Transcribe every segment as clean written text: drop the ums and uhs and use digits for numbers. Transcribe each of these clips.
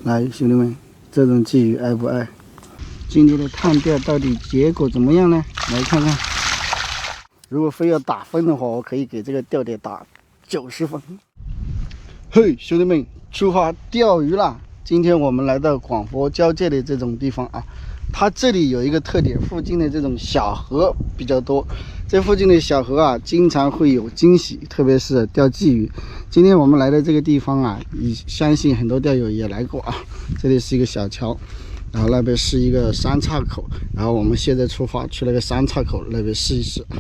来，兄弟们，这种鲫鱼爱不爱？今天的探钓到底结果怎么样呢？来看看。如果非要打分的话，我可以给这个钓点打90分。嘿，兄弟们，出发钓鱼啦！今天我们来到广佛交界的这种地方啊，它这里有一个特点，附近的这种小河比较多。这附近的小河啊，经常会有惊喜，特别是钓鲫鱼。今天我们来的这个地方啊，相信很多钓友也来过啊。这里是一个小桥，然后那边是一个三岔口，然后我们现在出发去那个三岔口那边试一试啊。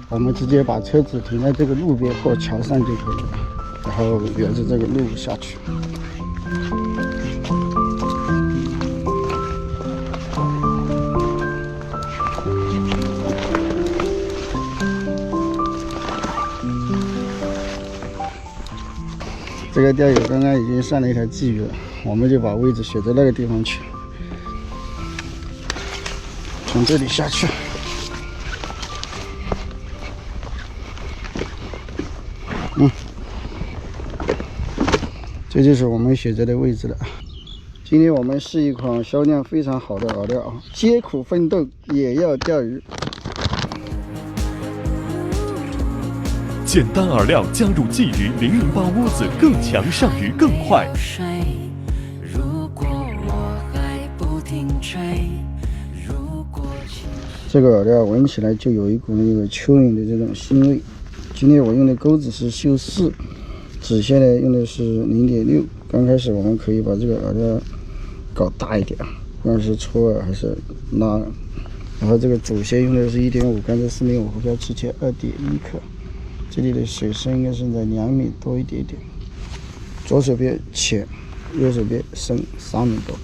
我们直接把车子停在这个路边或桥上就可以了，然后沿着这个路下去。这个钓友刚刚已经上了一条鲫鱼了，我们就把位置选在那个地方去，从这里下去。这就是我们选择的位置了。今天我们是一款销量非常好的饵料啊，艰苦奋斗也要钓鱼。简单饵料加入鲫鱼008窝子，更强上鱼更快。这个饵料闻起来就有一股那个蚯蚓的这种腥味。今天我用的钩子是锈4，指线呢用的是0.6。刚开始我们可以把这个饵料搞大一点，不管是戳饵还是拉饵。然后这个主线用的是1.5，刚才4.5浮标之前2.1克。这里的水深应该是在2米多一点点，左手边浅，右手边深3米多。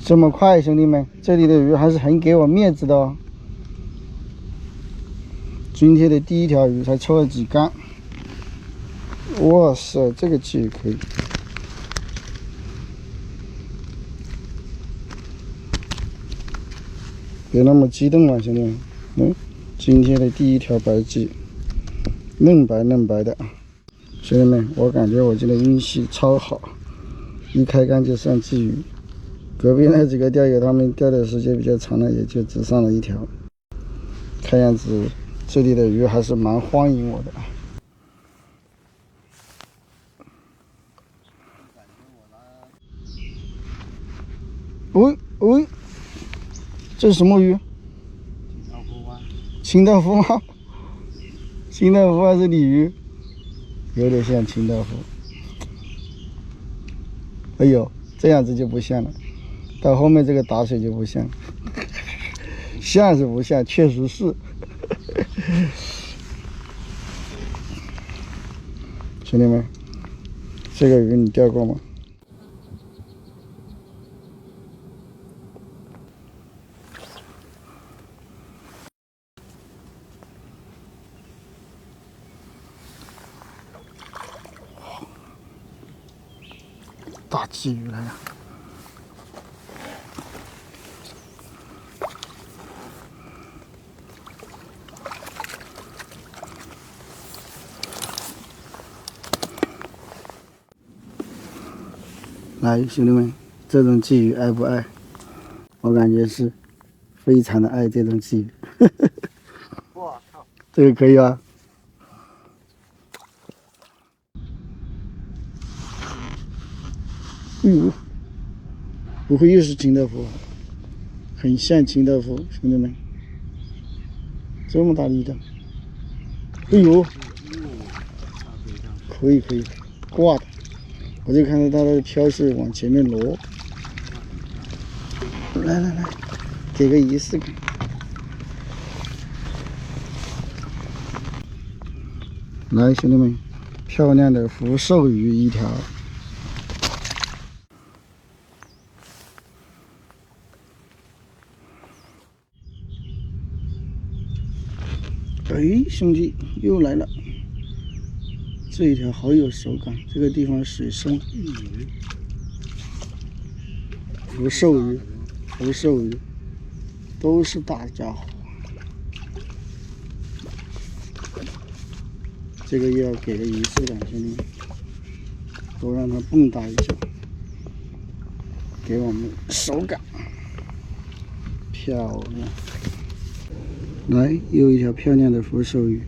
这么快，兄弟们，这里的鱼还是很给我面子的哦。今天的第一条鱼才抽了几竿，哇塞，这个鲫鱼可以。别那么激动啊，兄弟们。今天的第一条白鲫，嫩白嫩白的。兄弟们，我感觉我今天运气超好，一开竿就上鲫鱼。隔壁那几个钓友他们钓的时间比较长了，也就只上了1条。看样子这里的鱼还是蛮欢迎我的。喂喂，这是什么鱼？清道夫吗？清道夫还是鲤鱼？有点像清道夫。哎呦，这样子就不像了，到后面这个打水就不像，像是不像？确实是。兄弟们，这个鱼你钓过吗？大鲫鱼来了！来，兄弟们，这种鲫鱼爱不爱？我感觉是非常的爱这种鲫鱼。我操，这个可以吧？不会又是清道夫，很像清道夫，兄弟们，这么大力的，哎呦，可以，挂的，我就看到它的漂是往前面挪，来，给个仪式感，来，兄弟们，漂亮的福寿鱼1条。哎，兄弟又来了！这一条好有手感，这个地方水深。福寿鱼，都是大家伙。这个也要给个仪式感，兄弟们，多让它蹦跶一下，给我们手感漂亮。来，又一条漂亮的福寿鱼。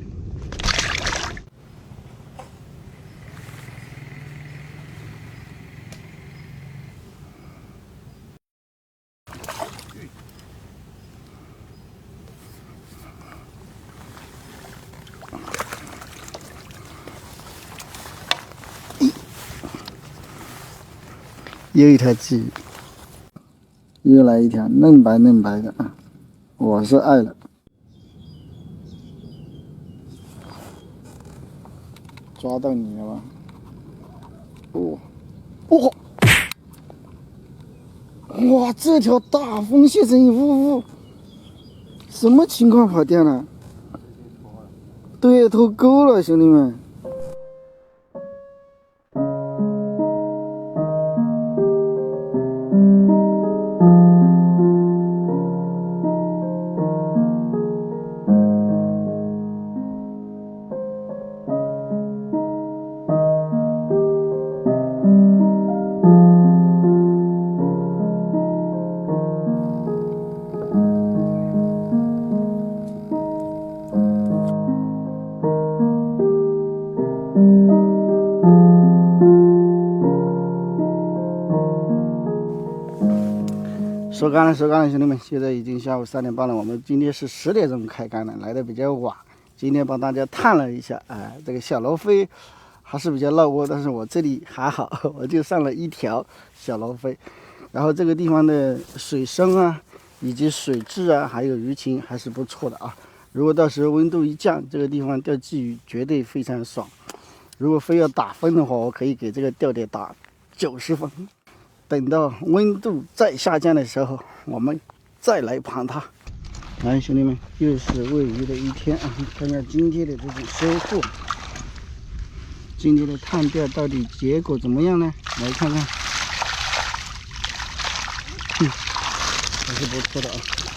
又一条鲫鱼，又来一条嫩白嫩白的啊！我是爱了。抓到你了吧？哦，哦，哇！这条大风蟹声音，呜呜，什么情况跑掉了？对，脱钩了，兄弟们。收竿了，收竿了，兄弟们！现在已经下午3点半了，我们今天是10点钟开竿的，来的比较晚。今天帮大家探了一下，这个小罗非还是比较闹窝，但是我这里还好，我就上了1条小罗非。然后这个地方的水深啊，以及水质啊，还有鱼情还是不错的啊。如果到时候温度一降，这个地方钓鲫鱼绝对非常爽。如果非要打分的话，我可以给这个钓点打90分。等到温度再下降的时候，我们再来盘它。来，兄弟们，又是喂鱼的一天啊！看看今天的这种收获，今天的探钓到底结果怎么样呢？来看看，还是不错的啊。